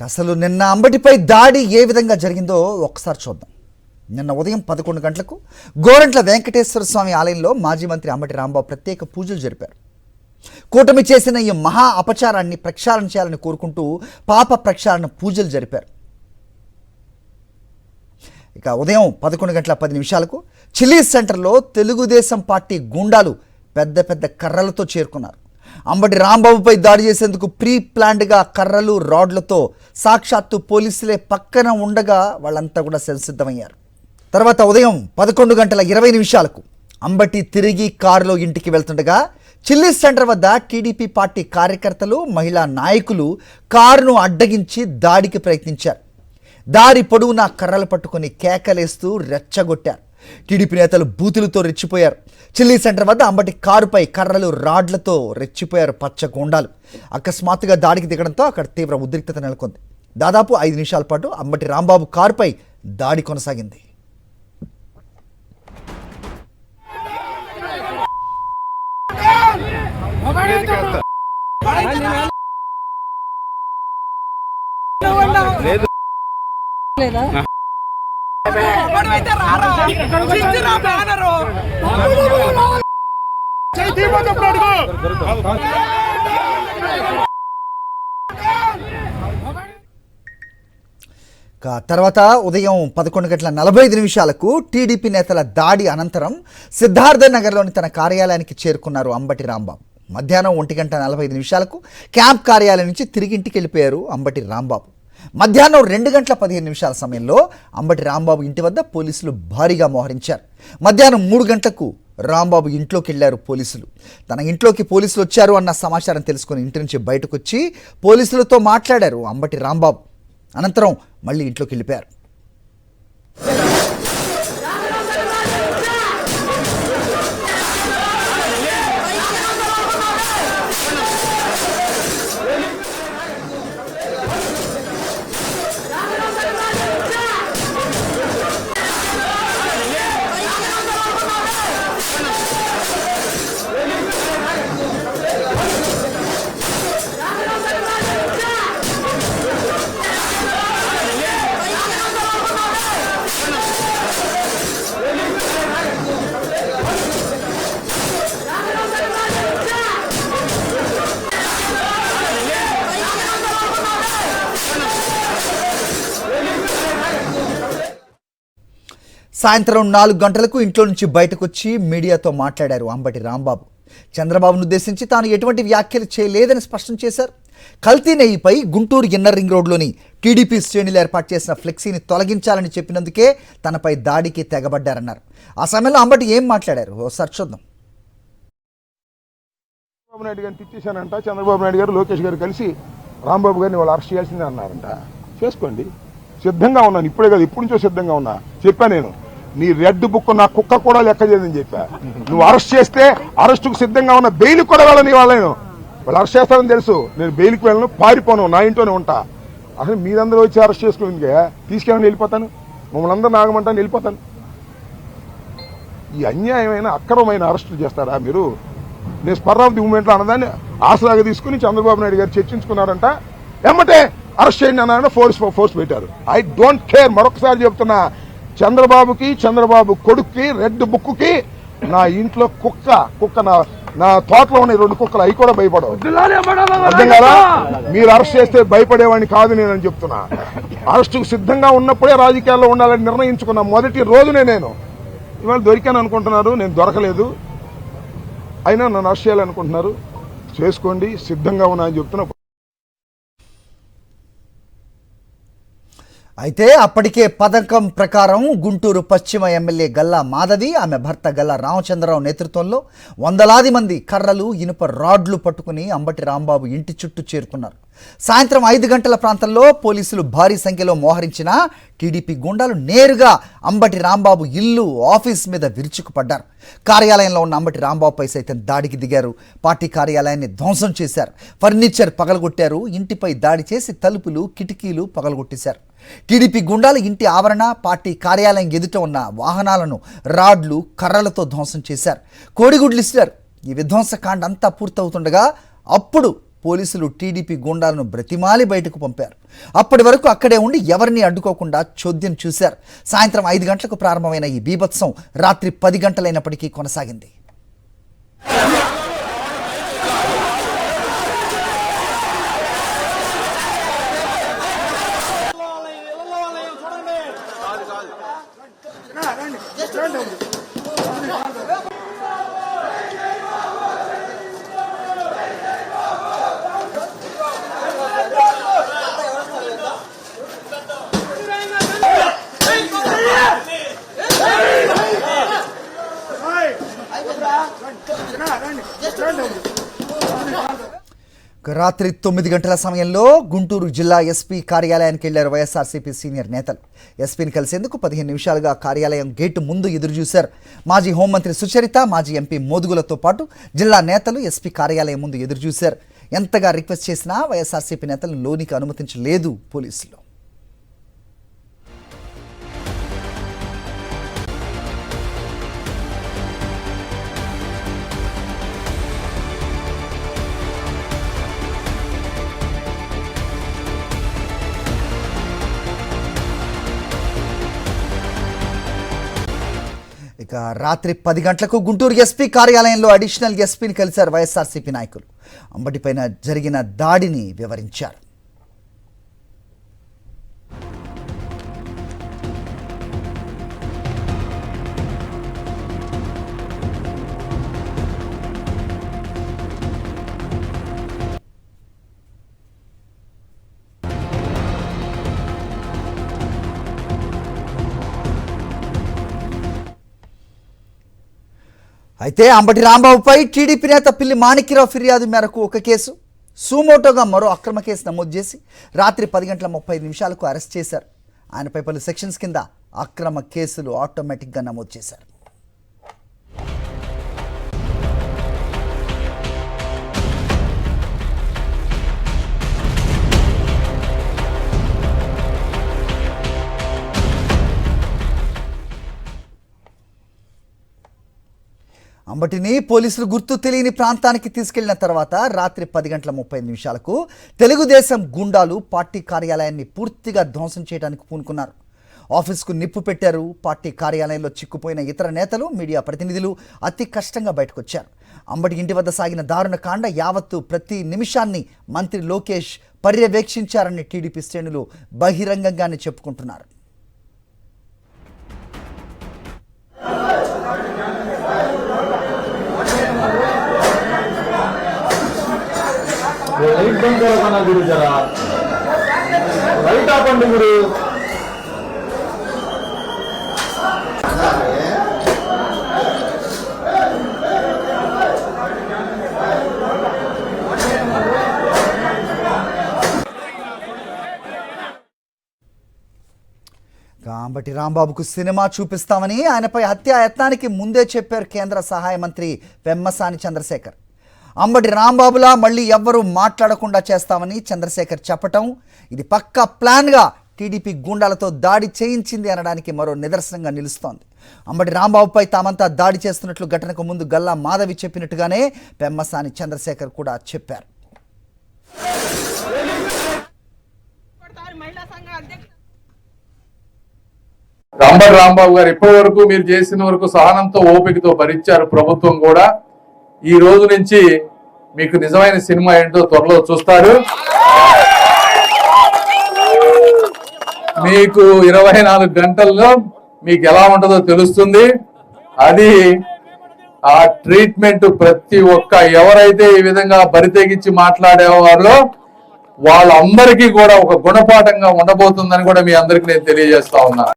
అసలు నిన్న అంబటిపై దాడి ఏ విధంగా జరిగిందో ఒకసారి చూద్దాం. నిన్న ఉదయం 11 గంటలకు గోరంట్ల వెంకటేశ్వర స్వామి ఆలయంలో మాజీ మంత్రి అంబటి రాంబాబు ప్రత్యేక పూజలు జరిపారు. కూటమి చేసిన ఈ మహా అపచారాన్ని ప్రక్షాళన చేయాలని కోరుకుంటూ పాప ప్రక్షాళన పూజలు జరిపారు. ఇక ఉదయం 11 గంటల 10 నిమిషాలకు చిల్లీస్ సెంటర్లో తెలుగుదేశం పార్టీ గూండాలు పెద్ద పెద్ద కర్రలతో చేరుకున్నారు. అంబటి రాంబాబుపై దాడి చేసేందుకు ప్రీ ప్లాన్డ్గా కర్రలు రాడ్లతో సాక్షాత్తు పోలీసులే పక్కన ఉండగా వాళ్ళంతా కూడా సంసిద్ధమయ్యారు. తర్వాత ఉదయం 11 గంటల 20 నిమిషాలకు అంబటి తిరిగి కారులో ఇంటికి వెళ్తుండగా చిల్లీస్ సెంటర్ వద్ద టీడీపీ పార్టీ కార్యకర్తలు మహిళా నాయకులు కారును అడ్డగించి దాడికి ప్రయత్నించారు. దారి పొడవునా కర్రలు పట్టుకుని కేకలేస్తూ రెచ్చగొట్టారు. టీడీపీ నేతలు బూతులతో రెచ్చిపోయారు. చిల్లీ సెంటర్ వద్ద అంబటి కారుపై కర్రలు రాడ్లతో రెచ్చిపోయారు పచ్చ గూండాలు. అకస్మాత్తుగా దాడికి దిగడంతో అక్కడ తీవ్ర ఉద్రిక్తత నెలకొంది. దాదాపు 5 నిమిషాల పాటు అంబటి రాంబాబు కారుపై దాడి కొనసాగింది. తర్వాత ఉదయం 11 గంటల 45 నిమిషాలకు టీడీపీ నేతల దాడి అనంతరం సిద్ధార్థ నగర్లోని తన కార్యాలయానికి చేరుకున్నారు అంబటి రాంబాబు. మధ్యాహ్నం 1 గంట 45 నిమిషాలకు క్యాంప్ కార్యాలయం నుంచి తిరిగి ఇంటికి వెళ్ళిపోయారు అంబటి రాంబాబు. మధ్యాహ్నం 2 గంటల 15 నిమిషాల సమయంలో అంబటి రాంబాబు ఇంటి వద్ద పోలీసులు భారీగా మోహరించారు. మధ్యాహ్నం 3 గంటలకు రాంబాబు ఇంట్లోకి వెళ్ళారు పోలీసులు. తన ఇంట్లోకి పోలీసులు వచ్చారు అన్న సమాచారం తెలుసుకుని ఇంటి నుంచి బయటకు వచ్చి పోలీసులతో మాట్లాడారు అంబటి రాంబాబు. అనంతరం మళ్ళీ ఇంట్లోకి వెళ్ళిపోయారు. సాయంత్రం 4 గంటలకు ఇంట్లో నుంచి బయటకు వచ్చి మీడియాతో మాట్లాడారు అంబటి రాంబాబు. చంద్రబాబును ఉద్దేశించి తాను ఎటువంటి వ్యాఖ్యలు చేయలేదని స్పష్టం చేశారు. కల్తీ నెయ్యిపై గుంటూరు ఇన్నర్ రింగ్ రోడ్లోని టీడీపీ శ్రేణులు ఏర్పాటు చేసిన ఫ్లెక్సీని తొలగించాలని చెప్పినందుకే తనపై దాడికి తెగబడ్డారన్నారు. ఆ సమయంలో అంబటి ఏం మాట్లాడారు ఒకసారి చూద్దాం. చంద్రబాబు నాయుడు గారిని తిట్టేశానంట. చంద్రబాబు నాయుడు గారు లోకేష్ గారు కలిసి రాంబాబు గారిని వాళ్ళు అరెస్ట్ చేయాల్సిందే అన్నారంట. చేసుకోండి, సిద్ధంగా ఉన్నాను. ఇప్పుడే కాదు, ఇప్పటి నుంచో సిద్ధంగా ఉన్నా. చెప్పా నేను, నీ రెడ్ బుక్ నా కుక్క కూడా లెక్క చేయదని చెప్పా. నువ్వు అరెస్ట్ చేస్తే అరెస్టుకు సిద్ధంగా ఉన్న, బెయిల్ కూడా వెళ్ళని వాళ్ళను. వాళ్ళు అరెస్ట్ చేస్తారని తెలుసు. నేను బెయిల్కి వెళ్ళను, పారిపోను, నా ఇంట్లోనే ఉంటా. అసలు మీరందరూ వచ్చి అరెస్ట్ చేసుకుని తీసుకెళ్ళని వెళ్ళిపోతాను, మమ్మల్ని అందరూ నాగమంటాను వెళ్ళిపోతాను. ఈ అన్యాయమైన అక్రమమైన అరెస్టులు చేస్తారా మీరు? నేను స్పర్ ఆఫ్ ది మూమెంట్లో అన్నదాన్ని ఆసరాగా తీసుకుని చంద్రబాబు నాయుడు గారు చర్చించుకున్నారంట. ఏమంటే అరెస్ట్ చేయండి అన్నారంటే ఫోర్స్ పెట్టారు. I don't care. మరొకసారి చెప్తున్నా, చంద్రబాబుకి, చంద్రబాబు కొడుక్కి, రెడ్ బుక్కి, నా ఇంట్లో కుక్క నా తోటలో ఉన్న 2 కుక్కలు, అవి కూడా భయపడవు. అర్థం కదా? మీరు అరెస్ట్ చేస్తే భయపడేవాడిని కాదు నేనని చెప్తున్నా. అరెస్టుకు సిద్ధంగా ఉన్నప్పుడే రాజకీయాల్లో ఉండాలని నిర్ణయించుకున్న మొదటి రోజునే నేను. ఇవాళ దొరికాను అనుకుంటున్నారు, నేను దొరకలేదు. అయినా నన్ను అరెస్ట్ చేయాలనుకుంటున్నారు. చేసుకోండి, సిద్ధంగా ఉన్నా అని చెప్తున్నా. అయితే అప్పటికే పథకం ప్రకారం గుంటూరు పశ్చిమ ఎమ్మెల్యే గల్లా మాధవి, ఆమె భర్త గల్లా రామచంద్రరావు నేతృత్వంలో వందలాది మంది కర్రలు, ఇనుప రాడ్లు పట్టుకుని అంబటి రాంబాబు ఇంటి చుట్టూ చేరుకున్నారు. సాయంత్రం 5 గంటల ప్రాంతంలో పోలీసులు భారీ సంఖ్యలో మోహరించిన టీడీపీ గుండాలు నేరుగా అంబటి రాంబాబు ఇల్లు, ఆఫీస్ మీద విరుచుకుపడ్డారు. కార్యాలయంలో ఉన్న అంబటి రాంబాబుపై సైతం దాడికి దిగారు. పార్టీ కార్యాలయాన్ని ధ్వంసం చేశారు. ఫర్నిచర్ పగలగొట్టారు. ఇంటిపై దాడి చేసి తలుపులు, కిటికీలు పగలగొట్టేశారు. టీడీపీ గుండాలు ఇంటి ఆవరణ, పార్టీ కార్యాలయం ఎదుట ఉన్న వాహనాలను రాడ్లు, కర్రలతో ధ్వంసం చేశారు. కోడిగుడ్లు ఇస్తారు. ఈ విధ్వంసకాండ అంతా పూర్తవుతుండగా అప్పుడు పోలీసులు టీడీపీ గూండాలను బ్రతిమాలి బయటకు పంపారు. అప్పటి వరకు అక్కడే ఉండి ఎవరిని అడ్డుకోకుండా చోద్యం చూశారు. సాయంత్రం 5 గంటలకు ప్రారంభమైన ఈ బీభత్సం రాత్రి 10 గంటలైనప్పటికీ కొనసాగింది. రాత్రి 9 గంటల సమయంలో గుంటూరు జిల్లా ఎస్పీ కార్యాలయానికి వెళ్లారు వైఎస్ఆర్సీపీ సీనియర్ నేతలు. ఎస్పీని కలిసేందుకు 15 నిమిషాలుగా కార్యాలయం గేటు ముందు ఎదురుచూశారు. మాజీ హోంమంత్రి సుచరిత, మాజీ ఎంపీ మోదుగులతో పాటు జిల్లా నేతలు ఎస్పీ కార్యాలయం ముందు ఎదురుచూశారు. ఎంతగా రిక్వెస్ట్ చేసినా వైఎస్ఆర్సీపీ నేతలను లోనికి అనుమతించలేదు పోలీసులు. ఇక రాత్రి 10 గంటలకు గుంటూరు ఎస్పీ కార్యాలయంలో అడిషనల్ ఎస్పీని కలిశారు వైఎస్ఆర్సీపీ నాయకులు. అంబటిపైన జరిగిన దాడిని వివరించారు. అయితే అంబటి రాంబాబుపై టీడీపీ నేత పిల్లి మాణిక్యరావు ఫిర్యాదు మేరకు ఒక కేసు, సుమోటోగా మరో అక్రమ కేసు నమోదు చేసి రాత్రి 10:35 అరెస్ట్ చేశారు. ఆయనపై పలు సెక్షన్స్ కింద అక్రమ కేసులు ఆటోమేటిక్గా నమోదు చేశారు. అంబటిని పోలీసులు గుర్తు తెలియని ప్రాంతానికి తీసుకెళ్లిన తర్వాత రాత్రి 10:35 తెలుగుదేశం గుండాలు పార్టీ కార్యాలయాన్ని పూర్తిగా ధ్వంసం చేయడానికి పూనుకున్నారు. ఆఫీస్కు నిప్పు పెట్టారు. పార్టీ కార్యాలయంలో చిక్కుపోయిన ఇతర నేతలు, మీడియా ప్రతినిధులు అతి కష్టంగా బయటకొచ్చారు. అంబటి ఇంటి వద్ద సాగిన దారుణ కాండ యావత్తు ప్రతి నిమిషాన్ని మంత్రి లోకేష్ పర్యవేక్షించారని టీడీపీ శ్రేణులు బహిరంగంగానే చెప్పుకుంటున్నారు. లైట్ బంద్ కరగనా గురు, జరా లైట్ ఆపండి గురు. అంబటి రాంబాబుకు సినిమా చూపిస్తామని ఆయనపై హత్యా యత్నానికి ముందే చెప్పారు కేంద్ర సహాయ మంత్రి పెమ్మసాని చంద్రశేఖర్. అంబటి రాంబాబులా మళ్ళీ ఎవ్వరూ మాట్లాడకుండా చేస్తామని చంద్రశేఖర్ చెప్పటం ఇది పక్కా ప్లాన్గా టీడీపీ గూండాలతో దాడి చేయించింది అనడానికి మరో నిదర్శనంగా నిలుస్తోంది. అంబటి రాంబాబుపై తామంతా దాడి చేస్తున్నట్లు ఘటనకు ముందు గల్లా మాధవి చెప్పినట్టుగానే పెమ్మసాని చంద్రశేఖర్ కూడా చెప్పారు. అంబటి రాంబాబు గారు ఇప్పటి వరకు మీరు చేసిన వరకు సహనంతో ఓపికతో భరించారు ప్రభుత్వం కూడా. ఈ రోజు నుంచి మీకు నిజమైన సినిమా ఏంటో త్వరలో చూస్తారు. మీకు 24 గంటల్లో మీకు ఎలా ఉంటుందో తెలుస్తుంది. అది ఆ ట్రీట్మెంట్ ప్రతి ఒక్క ఎవరైతే ఈ విధంగా బరితెగించి మాట్లాడేవారో వాళ్ళందరికీ కూడా ఒక గుణపాఠంగా ఉండబోతుందని కూడా మీ అందరికీ నేను తెలియజేస్తా ఉన్నా.